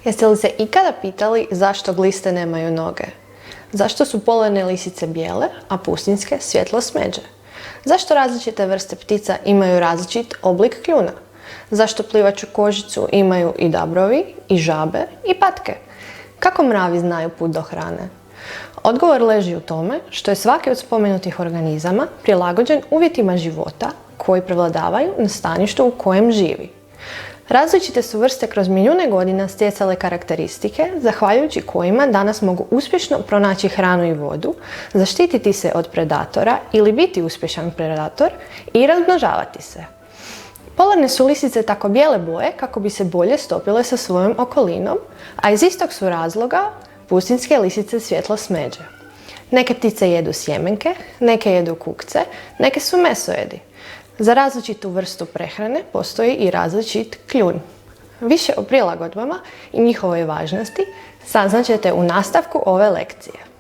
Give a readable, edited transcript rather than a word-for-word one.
Jeste li se ikada pitali zašto gliste nemaju noge? Zašto su polarne lisice bijele, a pustinjske svjetlo smeđe? Zašto različite vrste ptica imaju različit oblik kljuna? Zašto plivaču kožicu imaju i dabrovi, i žabe, i patke? Kako mravi znaju put do hrane? Odgovor leži u tome što je svaki od spomenutih organizama prilagođen uvjetima života koji prevladavaju na staništu u kojem živi. Različite su vrste kroz milijune godina stjecale karakteristike zahvaljujući kojima danas mogu uspješno pronaći hranu i vodu, zaštititi se od predatora ili biti uspješan predator i razmnožavati se. Polarne su lisice tako bijele boje kako bi se bolje stopile sa svojom okolinom, a iz istog su razloga pustinjske lisice svjetlo smeđe. Neke ptice jedu sjemenke, neke jedu kukce, neke su mesojedi. Za različitu vrstu prehrane postoji i različit kljun. Više o prilagodbama i njihovoj važnosti saznat ćete u nastavku ove lekcije.